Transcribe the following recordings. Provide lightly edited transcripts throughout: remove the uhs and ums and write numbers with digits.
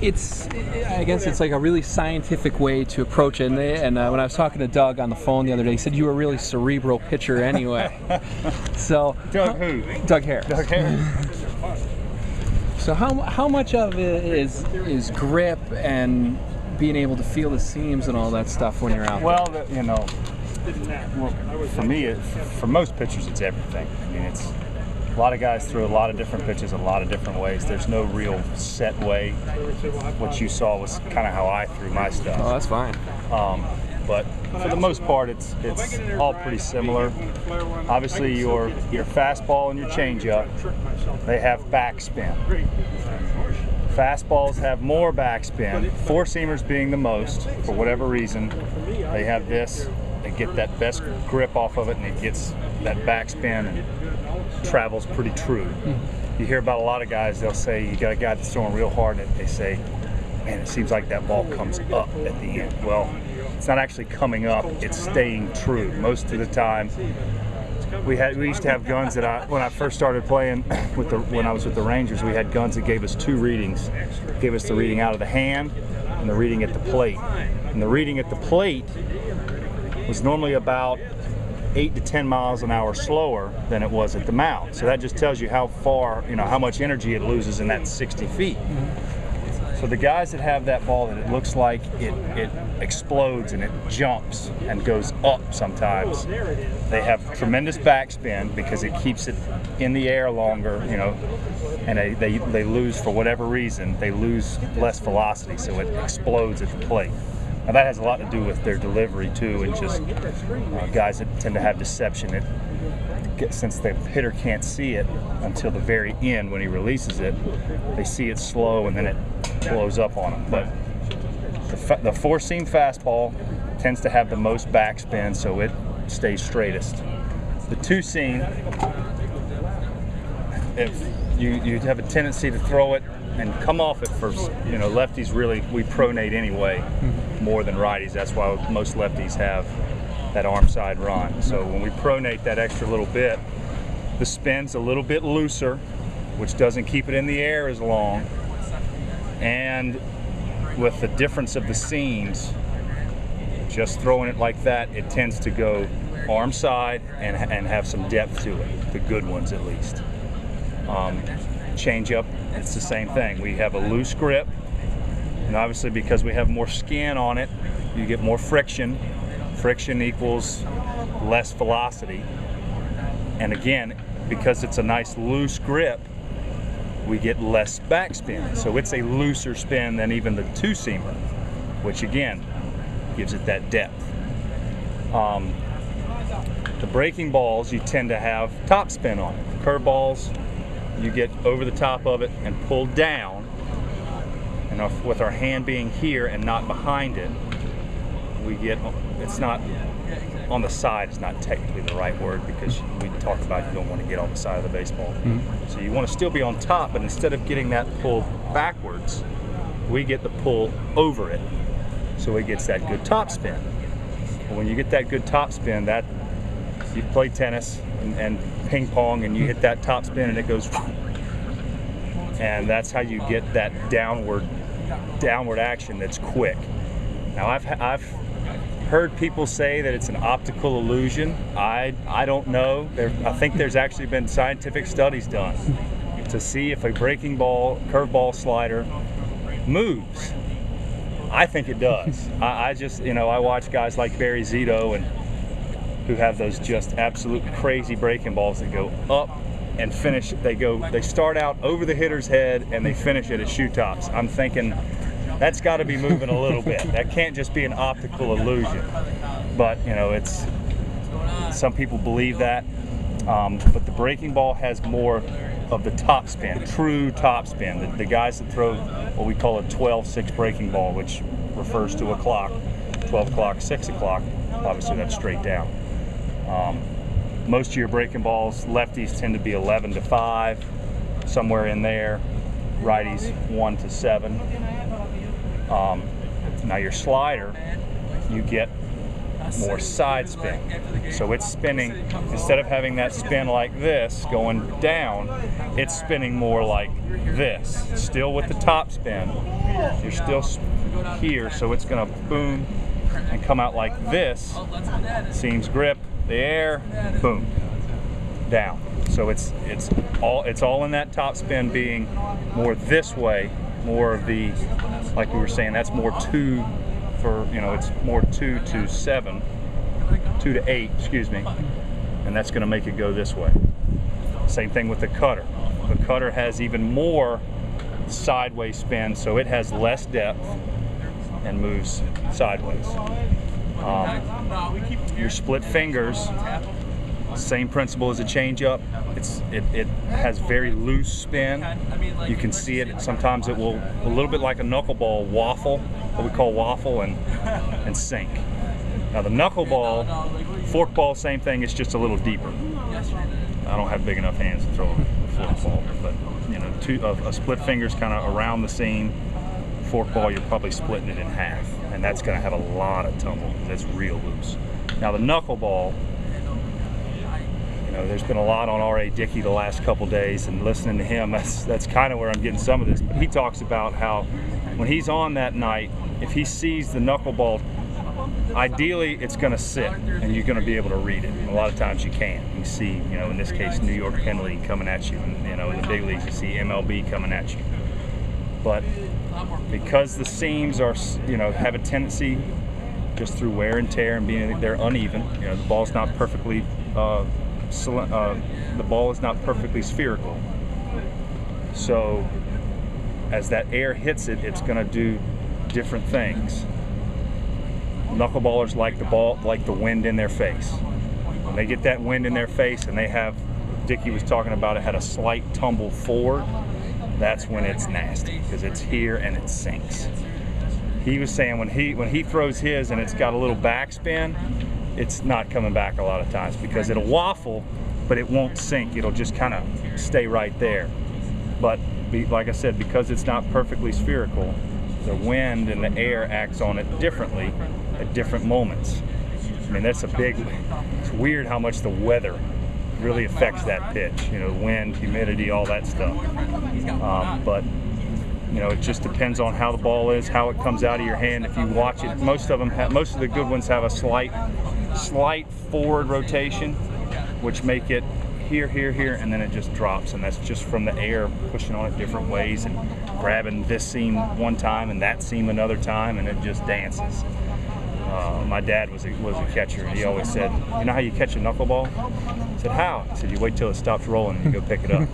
I guess it's like a really scientific way to approach it. And when I was talking to Doug on the phone the other day, he said you were a really cerebral pitcher anyway. So Doug who? Doug Harris. Doug Harris. So how much of it is grip and being able to feel the seams and all that stuff when you're out Well, there? For me, for most pitchers, it's everything. I mean, it's a lot of guys throw a lot of different pitches a lot of different ways. There's no real set way. What you saw was kind of how I threw my stuff. Oh, that's fine. But for the most part, it's all pretty similar. Obviously, your fastball and your changeup, they have backspin. Fastballs have more backspin. Four-seamers being the most, for whatever reason, they have this. They get that best grip off of it, and it gets that backspin and travels pretty true. You hear about a lot of guys, they'll say, you got a guy that's throwing real hard, and they say, man, it seems like that ball comes up at the end. Well, it's not actually coming up, it's staying true. Most of the time, we used to have guns that when I first started playing when I was with the Rangers, we had guns that gave us two readings. Gave us the reading out of the hand and the reading at the plate. And the reading at the plate was normally about 8 to 10 miles an hour slower than it was at the mound. So that just tells you how far, how much energy it loses in that 60 feet. So the guys that have that ball that it looks like it explodes and it jumps and goes up sometimes, they have tremendous backspin because it keeps it in the air longer, and they lose, for whatever reason, they lose less velocity, so it explodes at the plate. Now that has a lot to do with their delivery too, and just guys that tend to have deception. Since the hitter can't see it until the very end when he releases it, they see it slow and then it blows up on them. But the four-seam fastball tends to have the most backspin, so it stays straightest. The two-seam, if you have a tendency to throw it and come off it first, lefties we pronate anyway more than righties. That's why most lefties have that arm side run. So when we pronate that extra little bit, the spin's a little bit looser, which doesn't keep it in the air as long. And with the difference of the seams, just throwing it like that, it tends to go arm side and have some depth to it, the good ones at least. Change up, it's the same thing. We have a loose grip, and obviously because we have more skin on it, you get more friction. Friction equals less velocity. And again, because it's a nice loose grip, we get less backspin. So it's a looser spin than even the two-seamer, which again, gives it that depth. The breaking balls, you tend to have top spin on it. Curveballs, you get over the top of it and pull down. And with our hand being here and not behind it, it's not on the side, is not technically the right word, because we talk about you don't want to get on the side of the baseball. So you want to still be on top, but instead of getting that pull backwards, we get the pull over it. So it gets that good top spin. And when you get that good top spin, that you play tennis and ping pong and you hit that top spin and it goes, and that's how you get that downward action that's quick. Now I've heard people say that it's an optical illusion. I don't know. I think there's actually been scientific studies done to see if a breaking ball, curveball slider moves. I think it does. I just, I watch guys like Barry Zito and who have those just absolute crazy breaking balls that go up and finish. They start out over the hitter's head and they finish it at shoe tops. I'm thinking, that's got to be moving a little bit. That can't just be an optical illusion. But, it's, some people believe that. But the breaking ball has more of the top spin, true top spin. The guys that throw what we call a 12-6 breaking ball, which refers to a clock, 12 o'clock, 6 o'clock, obviously that's straight down. Most of your breaking balls, lefties tend to be 11 to 5, somewhere in there. Righties 1 to 7. Now your slider, you get more side spin. So it's spinning, instead of having that spin like this going down, it's spinning more like this. Still with the top spin, you're still here, so it's going to boom and come out like this. Seams grip the air, boom, down. So it's all in that top spin being more this way, more of the, like we were saying, that's more 2 for, it's more 2 to 7, 2 to 8, excuse me, and that's going to make it go this way. Same thing with the cutter. The cutter has even more sideways spin, so it has less depth and moves sideways. Your split fingers, same principle as a change-up. It has very loose spin. You can see it. Sometimes it will, a little bit like a knuckleball, waffle, what we call waffle, and sink. Now the knuckleball, forkball, same thing. It's just a little deeper. I don't have big enough hands to throw a forkball, but a split finger's kind of around the seam. Forkball, you're probably splitting it in half, and that's going to have a lot of tumble. That's real loose. Now the knuckleball, there's been a lot on R.A. Dickey the last couple days, and listening to him, that's kind of where I'm getting some of this. But he talks about how when he's on that night, if he sees the knuckleball, ideally it's going to sit, and you're going to be able to read it. And a lot of times you can't. You see, in this case, New York Penn League coming at you, and in the big leagues you see MLB coming at you. But because the seams are, have a tendency, just through wear and tear and being they're uneven, the ball's not perfectly. The ball is not perfectly spherical, so as that air hits it, it's going to do different things. Knuckleballers like the wind in their face. When they get that wind in their face, and they have, Dickey was talking about, it had a slight tumble forward, that's when it's nasty, because it's here and it sinks. He was saying when he throws his and it's got a little backspin, it's not coming back a lot of times, because it'll waffle, but it won't sink. It'll just kind of stay right there. But like I said, because it's not perfectly spherical, the wind and the air acts on it differently at different moments. I mean, it's weird how much the weather really affects that pitch. Wind, humidity, all that stuff. But it just depends on how the ball is, how it comes out of your hand. If you watch it, most of the good ones have a slight forward rotation, which make it here, and then it just drops, and that's just from the air pushing on it different ways and grabbing this seam one time and that seam another time, and it just dances. My dad was a catcher, and he always said, "You know how you catch a knuckleball?" I said, "How?" He said, "You wait till it stops rolling and you go pick it up."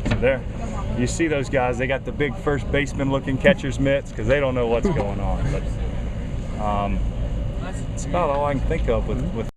So there, you see those guys, they got the big first baseman looking catcher's mitts because they don't know what's going on. But it's about all I can think of with